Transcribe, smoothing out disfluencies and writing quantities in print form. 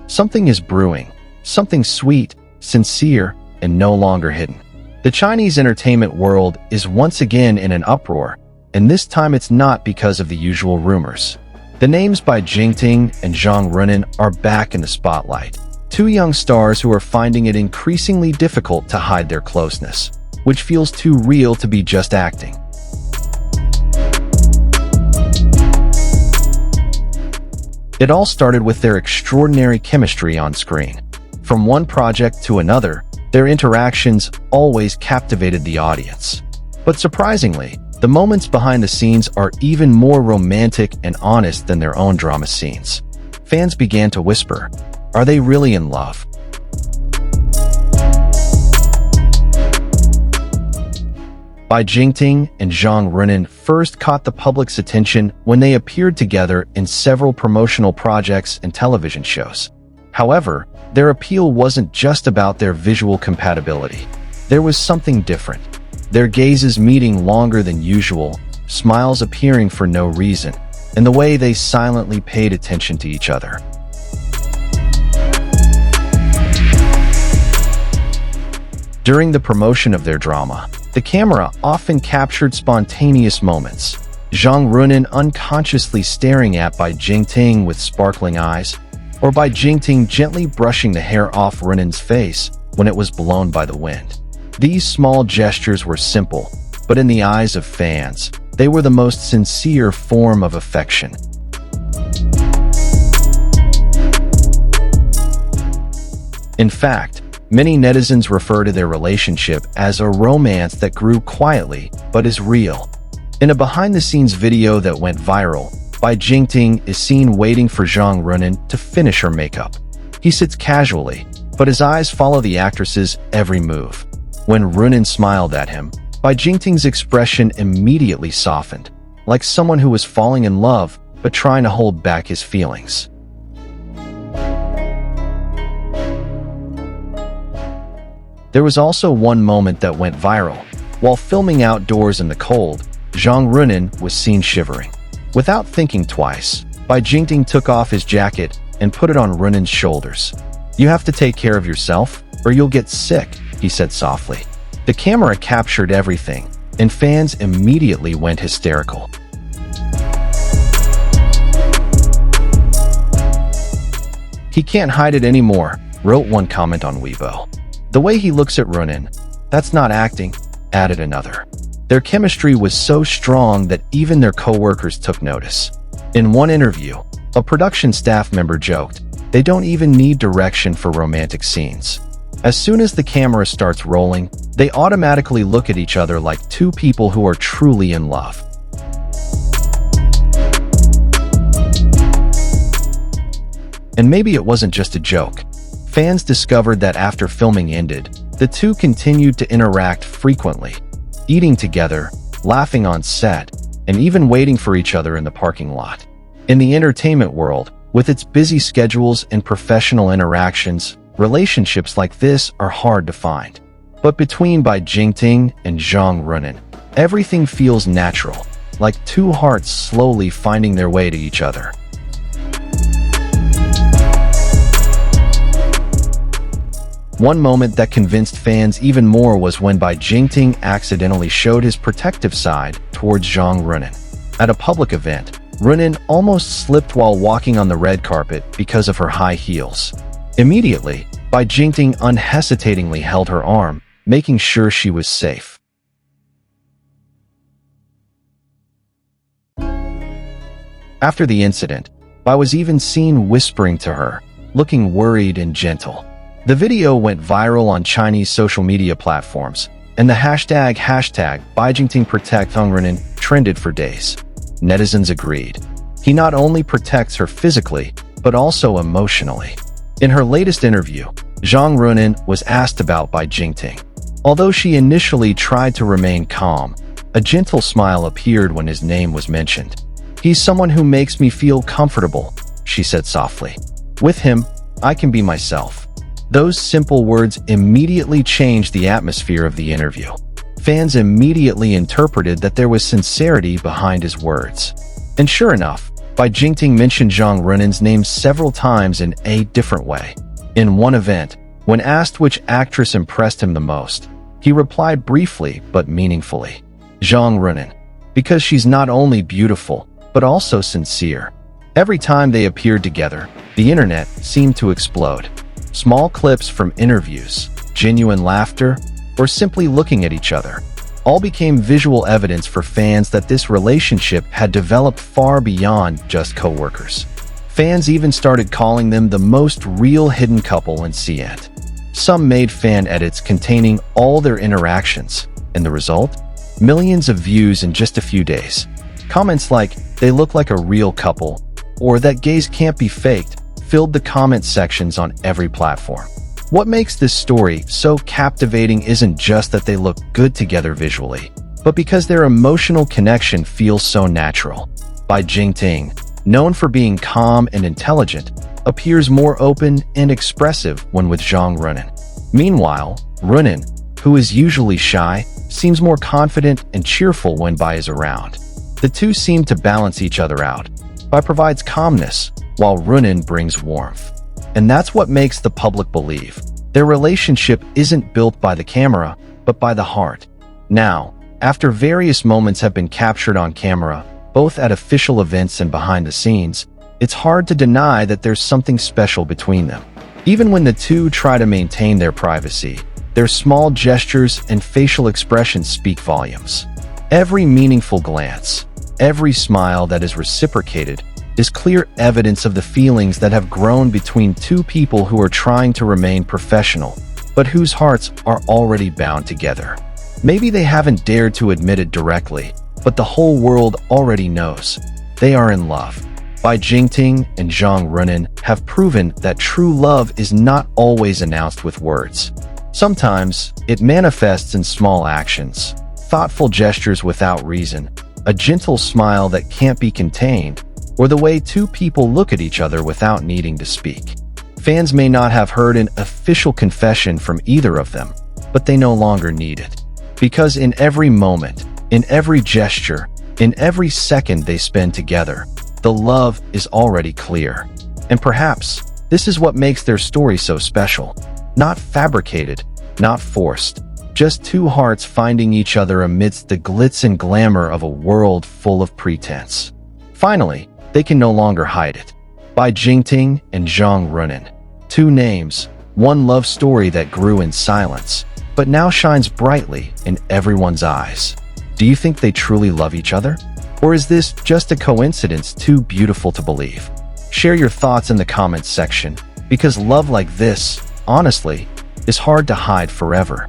Something is brewing, something sweet, sincere, and no longer hidden. The Chinese entertainment world is once again in an uproar, and this time it's not because of the usual rumors. The names Bai Jingting and Zhang Ruonan are back in the spotlight. Two young stars who are finding it increasingly difficult to hide their closeness, which feels too real to be just acting. It all started with their extraordinary chemistry on screen. From one project to another, their interactions always captivated the audience. But surprisingly, the moments behind the scenes are even more romantic and honest than their own drama scenes. Fans began to whisper, "Are they really in love?" Bai Jingting and Zhang Ruonan first caught the public's attention when they appeared together in several promotional projects and television shows. However, their appeal wasn't just about their visual compatibility. There was something different. Their gazes meeting longer than usual, smiles appearing for no reason, and the way they silently paid attention to each other. During the promotion of their drama, the camera often captured spontaneous moments. Zhang Ruonan unconsciously staring at Bai Jingting with sparkling eyes, or Bai Jingting gently brushing the hair off Ruonan's face when it was blown by the wind. These small gestures were simple, but in the eyes of fans, they were the most sincere form of affection. In fact, many netizens refer to their relationship as a romance that grew quietly but is real. In a behind-the-scenes video that went viral, Bai Jingting is seen waiting for Zhang Ruonan to finish her makeup. He sits casually, but his eyes follow the actress's every move. When Ruonan smiled at him, Bai Jingting's expression immediately softened, like someone who was falling in love but trying to hold back his feelings. There was also one moment that went viral. While filming outdoors in the cold, Zhang Ruonan was seen shivering. Without thinking twice, Bai Jingting took off his jacket and put it on Ruonan's shoulders. "You have to take care of yourself, or you'll get sick," he said softly. The camera captured everything, and fans immediately went hysterical. "He can't hide it anymore," wrote one comment on Weibo. "The way he looks at Ruonan, that's not acting," added another. Their chemistry was so strong that even their co-workers took notice. In one interview, a production staff member joked, "They don't even need direction for romantic scenes. As soon as the camera starts rolling, they automatically look at each other like two people who are truly in love." And maybe it wasn't just a joke. Fans discovered that after filming ended, the two continued to interact frequently, eating together, laughing on set, and even waiting for each other in the parking lot. In the entertainment world, with its busy schedules and professional interactions, relationships like this are hard to find. But between Bai Jingting and Zhang Ruonan, everything feels natural, like two hearts slowly finding their way to each other. One moment that convinced fans even more was when Bai Jingting accidentally showed his protective side towards Zhang Ruonan. At a public event, Ruonan almost slipped while walking on the red carpet because of her high heels. Immediately, Bai Jingting unhesitatingly held her arm, making sure she was safe. After the incident, Bai was even seen whispering to her, looking worried and gentle. The video went viral on Chinese social media platforms, and the hashtag #BaiJingtingProtectZhangRuonan trended for days. Netizens agreed. He not only protects her physically, but also emotionally. In her latest interview, Zhang Ruonan was asked about Bai Jingting. Although she initially tried to remain calm, a gentle smile appeared when his name was mentioned. "He's someone who makes me feel comfortable," she said softly. "With him, I can be myself." Those simple words immediately changed the atmosphere of the interview. Fans immediately interpreted that there was sincerity behind his words. And sure enough, Bai Jingting mentioned Zhang Ruonan's name several times in a different way. In one event, when asked which actress impressed him the most, he replied briefly but meaningfully, Zhang Ruonan, because she's not only beautiful, but also sincere. Every time they appeared together, the internet seemed to explode. Small clips from interviews, genuine laughter, or simply looking at each other all became visual evidence for fans that this relationship had developed far beyond just co-workers. Fans even started calling them the most real hidden couple in CN. Some made fan edits containing all their interactions, and the result? Millions of views in just a few days. Comments like, "They look like a real couple," or "That gays can't be faked," filled the comment sections on every platform. What makes this story so captivating isn't just that they look good together visually, but because their emotional connection feels so natural. Bai Jingting, known for being calm and intelligent, appears more open and expressive when with Zhang Ruonan. Meanwhile, Ruonan, who is usually shy, seems more confident and cheerful when Bai is around. The two seem to balance each other out. Bai provides calmness, while Ruonan brings warmth. And that's what makes the public believe their relationship isn't built by the camera, but by the heart. Now, after various moments have been captured on camera, both at official events and behind the scenes, it's hard to deny that there's something special between them. Even when the two try to maintain their privacy, their small gestures and facial expressions speak volumes. Every meaningful glance, every smile that is reciprocated, is clear evidence of the feelings that have grown between two people who are trying to remain professional, but whose hearts are already bound together. Maybe they haven't dared to admit it directly, but the whole world already knows. They are in love. Bai Jingting and Zhang Ruonan have proven that true love is not always announced with words. Sometimes, it manifests in small actions, thoughtful gestures without reason, a gentle smile that can't be contained, or the way two people look at each other without needing to speak. Fans may not have heard an official confession from either of them, but they no longer need it. Because in every moment, in every gesture, in every second they spend together, the love is already clear. And perhaps, this is what makes their story so special. Not fabricated, not forced, just two hearts finding each other amidst the glitz and glamour of a world full of pretense. Finally, they can no longer hide it. Bai Jingting and Zhang Ruonan. Two names, one love story that grew in silence, but now shines brightly in everyone's eyes. Do you think they truly love each other? Or is this just a coincidence too beautiful to believe? Share your thoughts in the comments section, because love like this, honestly, is hard to hide forever.